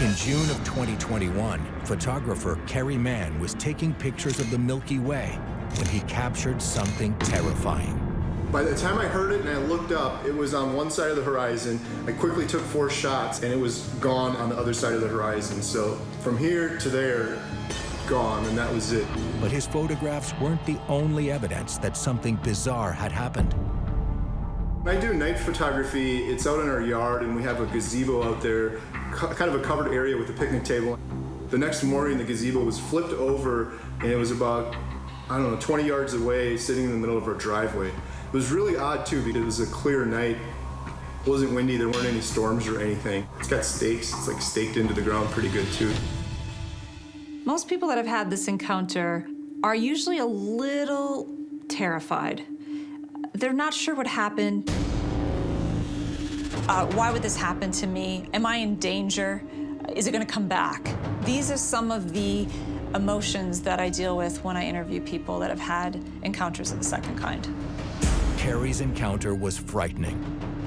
In June of 2021, photographer Kerry Mann was taking pictures of the Milky Way when he captured something terrifying. By the time I heard it and I looked up, it was on one side of the horizon. I quickly took 4 shots and it was gone on the other side of the horizon. So from here to there, gone, and that was it. But his photographs weren't the only evidence that something bizarre had happened. When I do night photography, it's out in our yard and we have a gazebo out there, kind of a covered area with a picnic table. The next morning, the gazebo was flipped over and it was about, 20 yards away, sitting in the middle of our driveway. It was really odd too, because it was a clear night. It wasn't windy, there weren't any storms or anything. It's got stakes, it's like staked into the ground pretty good too. Most people that have had this encounter are usually a little terrified. They're not sure what happened. Why would this happen to me? Am I in danger? Is it gonna come back? These are some of the emotions that I deal with when I interview people that have had encounters of the second kind. Kerry's encounter was frightening,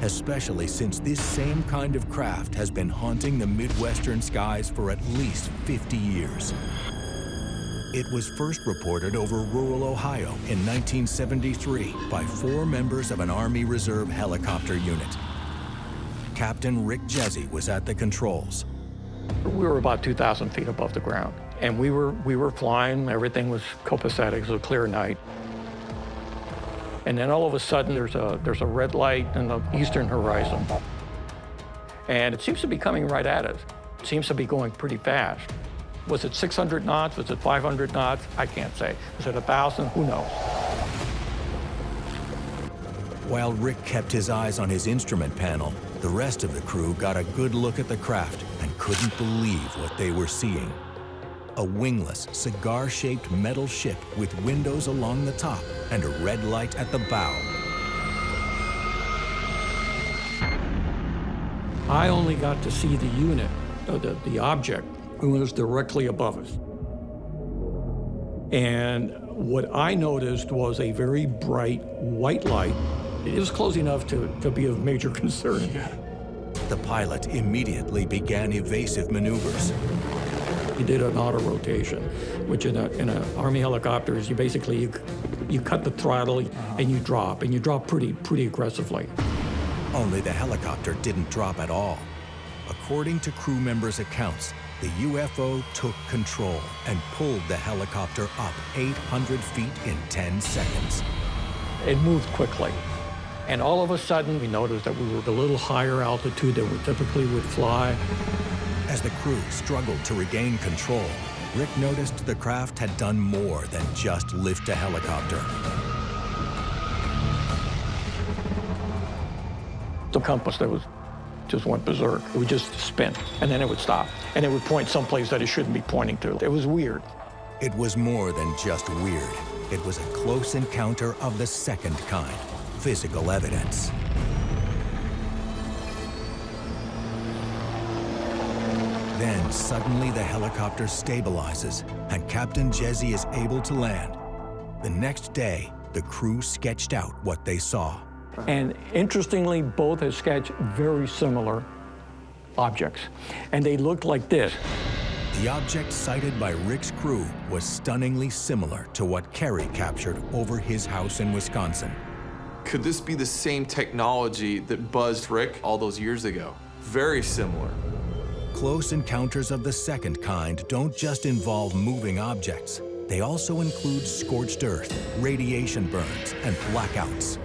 especially since this same kind of craft has been haunting the Midwestern skies for at least 50 years. It was first reported over rural Ohio in 1973 by 4 members of an Army Reserve helicopter unit. Captain Rick Jesse was at the controls. We were about 2,000 feet above the ground, and we were flying. Everything was copacetic. It was a clear night. And then all of a sudden, there's a red light in the eastern horizon. And it seems to be coming right at us. It seems to be going pretty fast. Was it 600 knots? Was it 500 knots? I can't say. Was it 1,000? Who knows? While Rick kept his eyes on his instrument panel, the rest of the crew got a good look at the craft and couldn't believe what they were seeing. A wingless, cigar-shaped metal ship with windows along the top and a red light at the bow. I only got to see the unit, the object, when it was directly above us. And what I noticed was a very bright white light. It was close enough to be of major concern. The pilot immediately began evasive maneuvers. He did an auto rotation, which in a Army helicopters, you basically you cut the throttle and you drop pretty aggressively. Only the helicopter didn't drop at all. According to crew members' accounts, the UFO took control and pulled the helicopter up 800 feet in 10 seconds. It moved quickly. And all of a sudden, we noticed that we were at a little higher altitude than we typically would fly. As the crew struggled to regain control, Rick noticed the craft had done more than just lift a helicopter. The compass just went berserk. It would just spin, and then it would stop. And it would point someplace that it shouldn't be pointing to. It was weird. It was more than just weird. It was a close encounter of the second kind, physical evidence. Then, suddenly, the helicopter stabilizes, and Captain Jesse is able to land. The next day, the crew sketched out what they saw. And interestingly, both had sketched very similar objects, and they looked like this. The object sighted by Rick's crew was stunningly similar to what Kerry captured over his house in Wisconsin. Could this be the same technology that buzzed Rick all those years ago? Very similar. Close encounters of the second kind don't just involve moving objects. They also include scorched earth, radiation burns, and blackouts.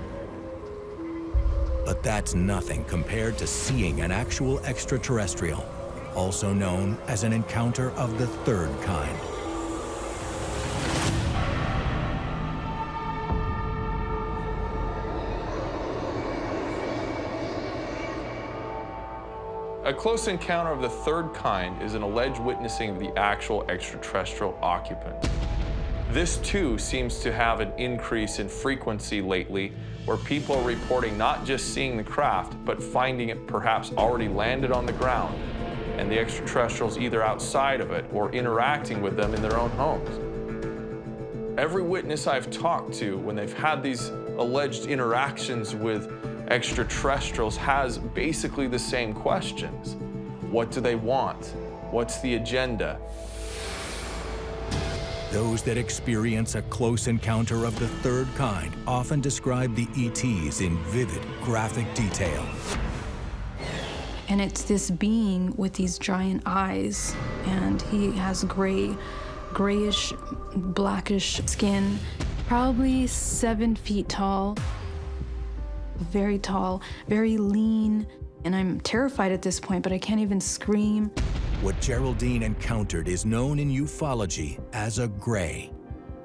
But that's nothing compared to seeing an actual extraterrestrial, also known as an encounter of the third kind. A close encounter of the third kind is an alleged witnessing of the actual extraterrestrial occupant. This too seems to have an increase in frequency lately, where people are reporting not just seeing the craft, but finding it perhaps already landed on the ground, and the extraterrestrials either outside of it or interacting with them in their own homes. Every witness I've talked to, when they've had these alleged interactions with extraterrestrials, has basically the same questions. What do they want? What's the agenda? Those that experience a close encounter of the third kind often describe the ETs in vivid, graphic detail. And it's this being with these giant eyes, and he has grayish, blackish skin, probably 7 feet tall, very lean. And I'm terrified at this point, but I can't even scream. What Geraldine encountered is known in ufology as a gray.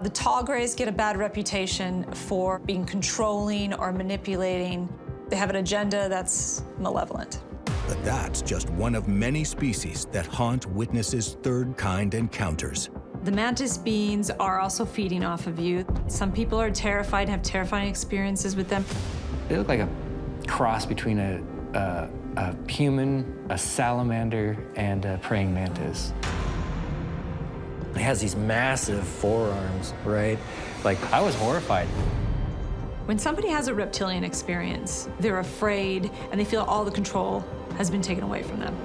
The tall grays get a bad reputation for being controlling or manipulating. They have an agenda that's malevolent. But that's just one of many species that haunt witnesses' third kind encounters. The mantis beings are also feeding off of you. Some people are terrified and have terrifying experiences with them. They look like a cross between a human, a salamander, and a praying mantis. It has these massive forearms, right? Like, I was horrified. When somebody has a reptilian experience, they're afraid and they feel all the control has been taken away from them.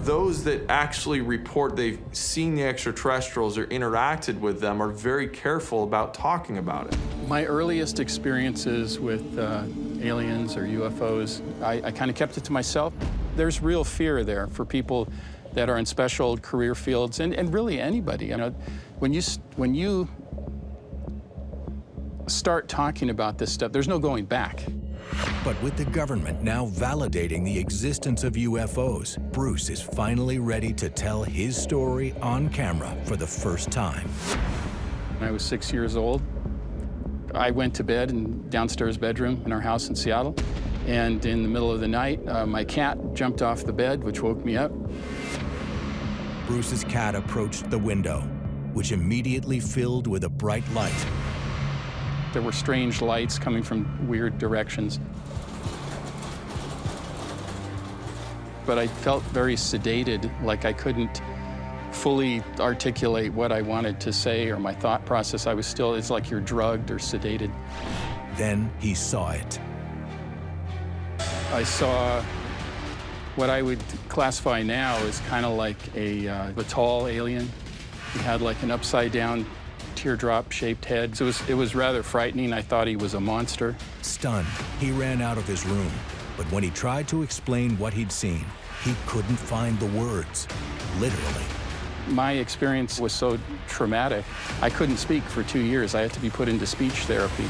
Those that actually report they've seen the extraterrestrials or interacted with them are very careful about talking about it. My earliest experiences with aliens or UFOs, I kind of kept it to myself. There's real fear there for people that are in special career fields, and really anybody. You know, when you start talking about this stuff, there's no going back. But with the government now validating the existence of UFOs, Bruce is finally ready to tell his story on camera for the first time. When I was 6 years old, I went to bed in the downstairs bedroom in our house in Seattle, and in the middle of the night, my cat jumped off the bed, which woke me up. Bruce's cat approached the window, which immediately filled with a bright light. There were strange lights coming from weird directions. But I felt very sedated, like I couldn't fully articulate what I wanted to say or my thought process. I was still, it's like you're drugged or sedated. Then he saw it. I saw what I would classify now as kind of like a tall alien. He had like an upside-down teardrop-shaped head. So it was rather frightening. I thought he was a monster. Stunned, he ran out of his room. But when he tried to explain what he'd seen, he couldn't find the words, literally. My experience was so traumatic, I couldn't speak for 2 years. I had to be put into speech therapy.